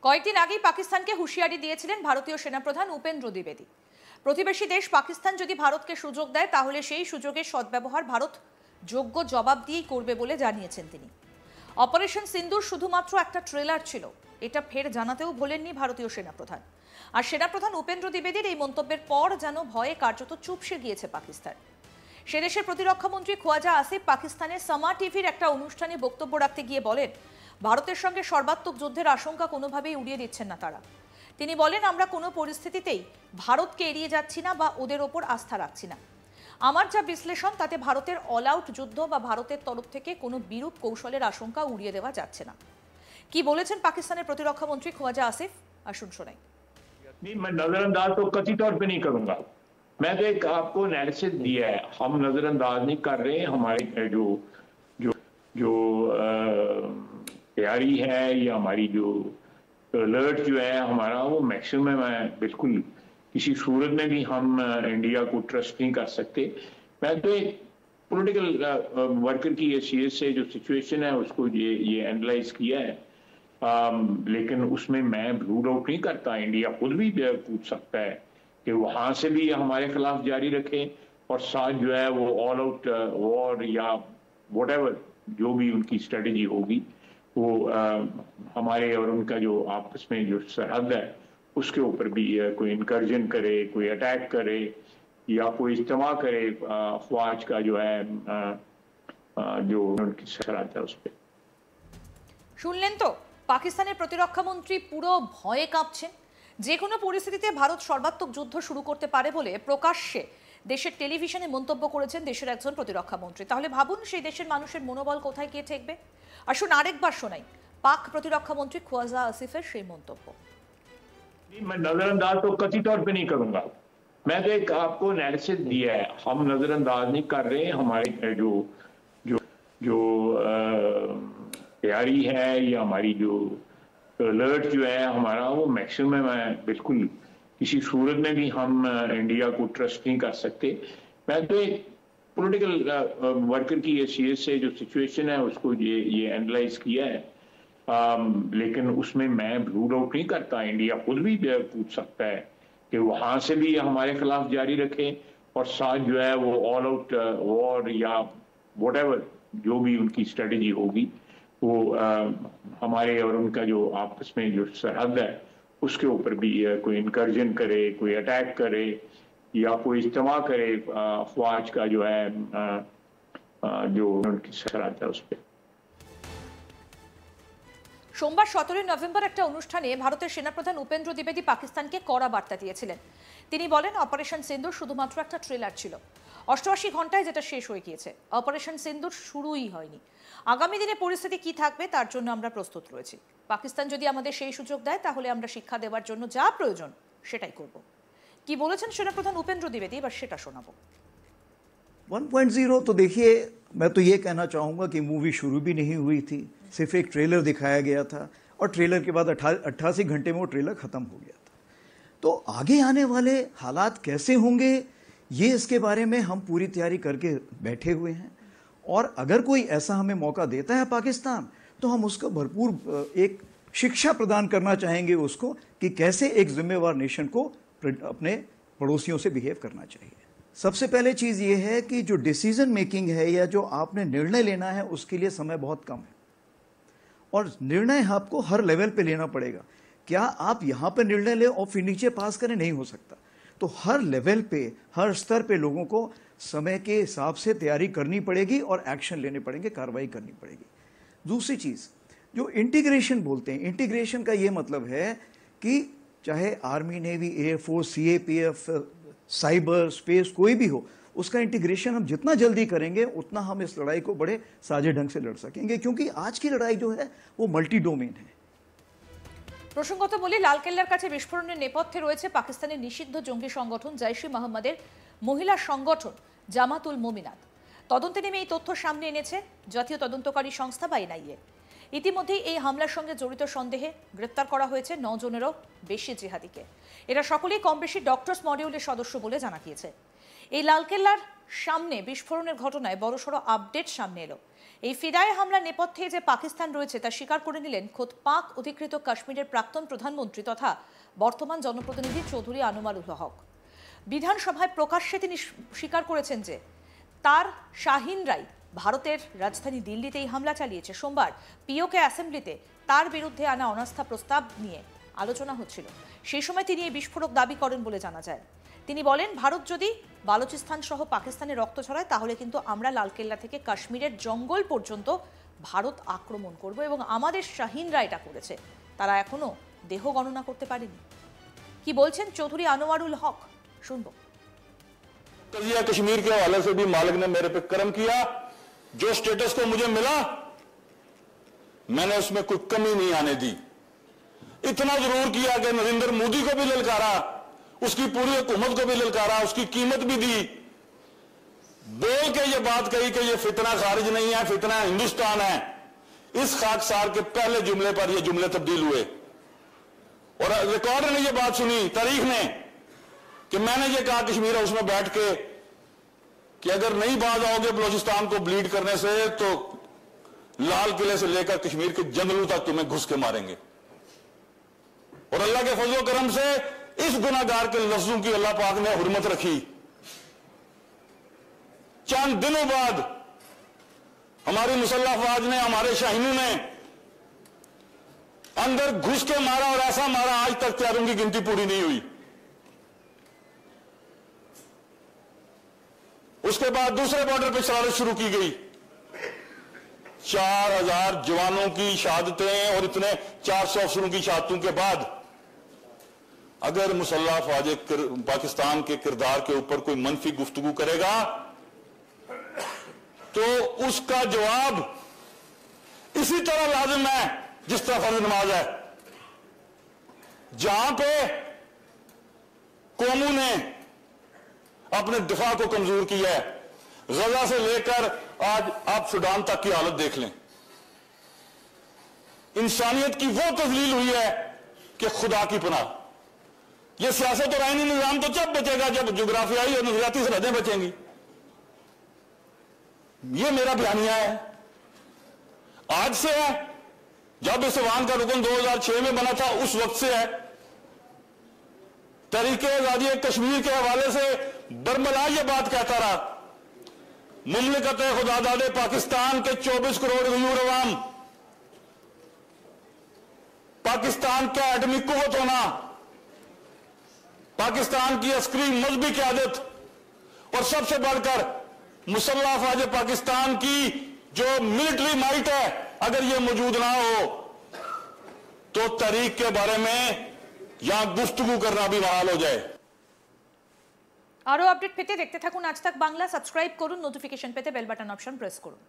কয়েকদিন আগেই পাকিস্তানকে হুঁশিয়ারি দিয়েছিলেন ভারতীয় সেনাপ্রধান উপেন্দ্র দ্বিবেদী। প্রতিবেশী দেশ পাকিস্তান যদি ভারতকে সুযোগ দেয় তাহলে সেই সুযোগের সদ্ব্যবহার ভারত যোগ্য জবাব দিয়েই করবে বলে জানিয়েছেন তিনি। অপারেশন সিন্দুর শুধুমাত্র একটা ট্রেলার ছিল, এটা ফের জানাতেও ভোলেননি ভারতীয় সেনাপ্রধান। আর সেনাপ্রধান উপেন্দ্র দ্বিবেদীর এই মন্তব্যের পর যেন ভয়ে কার্যত চুপসে গিয়েছে পাকিস্তান। সে দেশের প্রতিরক্ষা মন্ত্রী খোয়াজা আসিফ পাকিস্তানের সামা টিভির একটা অনুষ্ঠানে বক্তব্য রাখতে গিয়ে বলেন, ভারতের সঙ্গে সর্বাত্মক যুদ্ধের আশঙ্কা কোনোভাবেই উড়িয়ে দিচ্ছেন না তারা। তিনি বলেন, আমরা কোনো পরিস্থিতিতেই ভারতকে এড়িয়ে যাচ্ছি না বা ওদের ওপর আস্থা রাখছি না। আমার যা বিশ্লেষণ তাতে ভারতের অল আউট যুদ্ধ বা ভারতের তরফ থেকে কোনো বিরূপ কৌশলের আশঙ্কা উড়িয়ে দেওয়া যাচ্ছে না। কি বলেছেন পাকিস্তানের প্রতিরক্ষা মন্ত্রী খোয়াজা আসিফ, আসুন শোনাই। मैं नजरअंदाज तो कथित तौर पे नहीं करूंगा। मैं तो एक आपको एनालिसिस दिया है, हम नजरअंदाज नहीं कर रहे। हमारी जो जो जो तैयारी है या हमारी जो अलर्ट जो है हमारा, वो मैक्सिमम है। बिल्कुल किसी सूरत में भी हम इंडिया को ट्रस्ट नहीं कर सकते। मैं तो एक पॉलिटिकल वर्कर की हैसियत से जो सिचुएशन है उसको ये एनालाइज किया है। लेकिन उसमें मैं रूल आउट नहीं करता, इंडिया खुद भी पूछ सकता है कि वहां से भी हमारे खिलाफ जारी रखें और साथ जो है वो ऑल आउट वॉर या व्हाटएवर जो भी उनकी स्ट्रेटजी होगी वो हमारे और उनका जो आपस में जो सरहद है उसके ऊपर भी कोई इनकर्जन करे, कोई अटैक करे या कोई इस्तेमाल करे अफवाज का जो है जो उनकी सरहद है उस पर। শুনলেন তো, পাকিস্তানের প্রতিরক্ষা মন্ত্রী পুরো ভয়ে কাঁপছেন। যে কোনো পরিস্থিতিতে ভারত সর্বাত্মক যুদ্ধ শুরু করতে পারে বলে প্রকাশ্যে দেশের টেলিভিশনে মন্তব্য করেছেন দেশের একজন প্রতিরক্ষা মন্ত্রী। তাহলে ভাবুন সেই দেশের মানুষের মনোবল কোথায় গিয়ে ঠেকবে। আসুন আরেকবার শোনাই পাক প্রতিরক্ষা মন্ত্রী খোয়াজা আসিফের সেই মন্তব্য। मैं नजरअंदाज तो कथित तौर पे नहीं करूंगा। मैं तो एक आपको एनालिसिस दिया है, हम नजरअंदाज नहीं कर रहे। हमारी जो जो जो तैयारी है या हमारी जो अलर्ट जो है हमारा, वो मैक्सिमम है। बिल्कुल किसी सूरत में भी हम इंडिया को ट्रस्ट नहीं कर सकते। मैं तो एक पॉलिटिकल वर्कर की हैसियत से जो सिचुएशन है उसको ये एनालाइज किया है। लेकिन उसमें मैं रूल आउट नहीं करता, इंडिया खुद भी पूछ सकता है कि वहां से भी हमारे खिलाफ जारी रखें और साथ जो है वो ऑल आउट वॉर या व्हाटएवर जो भी उनकी स्ट्रेटजी होगी वो हमारे और उनका जो आपस में जो सरहद है उसके ऊपर भी कोई इनकर्जन करे, कोई अटैक करे या कोई इस्तेमाल करे अफवाज का जो है जो उनकी सरहद है उस पर। সোমবার 17 নভেম্বর একটা অনুষ্ঠানে ভারতের সেনাপ্রধান উপেন্দ্র দ্বিবেদী পাকিস্তানকে কড়া বার্তা দিয়েছিলেন। তিনি বলেন, অপারেশন সিন্দুর শুধুমাত্র একটা ট্রেলার ছিল, 88 ঘন্টায় যেটা শেষ হয়ে গিয়েছে। অপারেশন সিন্দুর শুরুই হয়নি। আগামী দিনে পরিস্থিতি কি থাকবে তার জন্য আমরা প্রস্তুত রয়েছি। পাকিস্তান যদি আমাদের সেই সুযোগ দেয় তাহলে আমরা শিক্ষা দেওয়ার জন্য যা প্রয়োজন সেটাই করব। কি বলেছেন সেনাপ্রধান উপেন্দ্র দ্বিবেদী, এবার সেটা শোনাবো। 1.0 तो देखिए, मैं तो ये कहना चाहूँगा कि मूवी शुरू भी नहीं हुई थी, सिर्फ एक ट्रेलर दिखाया गया था और ट्रेलर के बाद 88 घंटे में वो ट्रेलर ख़त्म हो गया था। तो आगे आने वाले हालात कैसे होंगे ये इसके बारे में हम पूरी तैयारी करके बैठे हुए हैं। और अगर कोई ऐसा हमें मौका देता है पाकिस्तान तो हम उसको भरपूर एक शिक्षा प्रदान करना चाहेंगे उसको कि कैसे एक जिम्मेवार नेशन को अपने पड़ोसियों से बिहेव करना चाहिए। सबसे पहले चीज़ ये है कि जो डिसीजन मेकिंग है या जो आपने निर्णय लेना है उसके लिए समय बहुत कम है और निर्णय आपको हर लेवल पे लेना पड़ेगा। क्या आप यहाँ पे निर्णय लें और फिर नीचे पास करें, नहीं हो सकता। तो हर लेवल पे, हर स्तर पे लोगों को समय के हिसाब से तैयारी करनी पड़ेगी और एक्शन लेने पड़ेंगे, कार्रवाई करनी पड़ेगी। दूसरी चीज़ जो इंटीग्रेशन बोलते हैं, इंटीग्रेशन का ये मतलब है कि चाहे army, navy, air force, CAPF, cyber, space कोई भी हो, उसका इंटीग्रेशन हम जितना जल्दी करेंगे उतना हम इस लड़ाई को बड़े साझे ढंग से लड़ सकेंगे, क्योंकि आज की लड़ाई जो है वो मल्टी डोमेन है। প্রসঙ্গত বলি, লালকেল্লার কাছে বিস্ফোরণের নেপথ্যে রয়েছে পাকিস্তানের নিষিদ্ধ জঙ্গি সংগঠন জৈশ-ই মোহাম্মদের মহিলা সংগঠন জামাতুল মোমিনাত। তদন্তে নেমে এই তথ্য সামনে এনেছে জাতীয় তদন্তকারী সংস্থা বা NIA। ইতিমধ্যেই এই হামলার সঙ্গে জড়িত সন্দেহে গ্রেপ্তার করা হয়েছে 9 জনেরও বেশি জিহাদিকে। এরা সকলেই কম বেশি ডক্টরস মডিউলের সদস্য বলে জানা গিয়েছে। এই লালকেল্লার সামনে বিস্ফোরণের ঘটনায় বড়সড় আপডেট সামনে এলো। এই ফিদায়ে হামলার নেপথ্যে যে পাকিস্তান রয়েছে তা স্বীকার করে নিলেন খোদ পাক অধিকৃত কাশ্মীরের প্রাক্তন প্রধানমন্ত্রী তথা বর্তমান জনপ্রতিনিধি চৌধুরী আনোয়ারুল হক। বিধানসভায় প্রকাশ্যে তিনি স্বীকার করেছেন যে তার শাহিনরাই ভারতের রাজধানী দিল্লিতে এই হামলা চালিয়েছে। সোমবার পিওকে অ্যাসেম্বলিতে তার বিরুদ্ধে আনা অনাস্থা প্রস্তাব নিয়ে আলোচনা হচ্ছিল, সেই সময় তিনি এই বিস্ফোরক দাবি করেন বলে জানা যায়। তিনি বলেন, ভারত যদি বালুচিস্তান সহ পাকিস্তানে রক্ত ছড়ায় তাহলে কিন্তু আমরা লালকেল্লা থেকে কাশ্মীরের জঙ্গল পর্যন্ত ভারত আক্রমণ করব এবং আমাদের শাহিনরা এটা করেছে, তারা এখনো দেহ গণনা করতে পারেনি। কি বলছেন চৌধুরী আনোয়ারুল হক, শুনবো। कश्मीर के हवाले से भी मालिक ने मेरे पे कर्म किया। जो स्टेटस को मुझे मिला मैंने उसमें कोई कमी नहीं आने दी। इतना जरूर किया कि नरेंद्र मोदी को भी ललकारा, उसकी पूरी हुकूमत को भी ललकारा, उसकी कीमत भी दी, बोल के ये बात कही कि ये फितना खारिज नहीं है, फितना हिंदुस्तान है। इस खाकसार के पहले जुमले पर ये जुमले तब्दील हुए और रिकॉर्ड ने ये बात सुनी, तारीख ने, कि मैंने ये कहा कश्मीर हाउस में बैठ के कि अगर नहीं बाज आओगे बलूचिस्तान को ब्लीड करने से तो लाल किले से लेकर कश्मीर के जंगलों तक तुम्हें घुस के मारेंगे। और अल्लाह के फजल करम से इस गुनाहगार के लफ्जों की अल्लाह पाक ने हुर्मत रखी। चंद दिनों बाद हमारी मुसल्लह फौज ने, हमारे शाहीनों ने अंदर घुस के मारा और ऐसा मारा आज तक त्यारों की गिनती पूरी नहीं हुई। उसके बाद दूसरे बॉर्डर पर शरारत शुरू की गई। 4000 जवानों की शहादतें और इतने 400 अफसरों की शहादतों के बाद अगर मुसल्लह फौज पाकिस्तान के किरदार के ऊपर कोई मनफी गुफ्तगू करेगा तो उसका जवाब इसी तरह लाजिम है जिस तरह फर्ज नमाज है। जहां पे कौमों ने अपने दिफा को कमजोर किया है, गजा से लेकर आज आप सूडान तक की हालत देख लें, इंसानियत की वो तजलील हुई है कि खुदा की पनाह। यह सियासत और आईनी निजाम तो जब बचेगा जब जोग्राफियाई और नजरियाती सरहदें बचेंगी। यह मेरा बयानिया है, आज से है, जब इस अवान का रुकन 2006 में बना था उस वक्त से है। तरीके आजादी कश्मीर के हवाले से बरमला यह बात कहता रहा, मुमलिकत खुदादाद पाकिस्तान के 24 करोड़ गयूर अवाम, पाकिस्तान का एटमी कुव्वत होना, पाकिस्तान की अस्करी मजहबी क़यादत और सबसे बढ़कर मुसल्लह फौज पाकिस्तान की जो मिलिट्री माइट है, अगर यह मौजूद ना हो तो तहरीक के बारे में यहां गुफ्तगू करना भी बहाल हो जाए। আরো আপডেট পেতে দেখতে থাকুন আজ তাক বাংলা, সাবস্ক্রাইব করুন, নোটিফিকেশন পেতে বেল বাটন অপশন প্রেস করুন।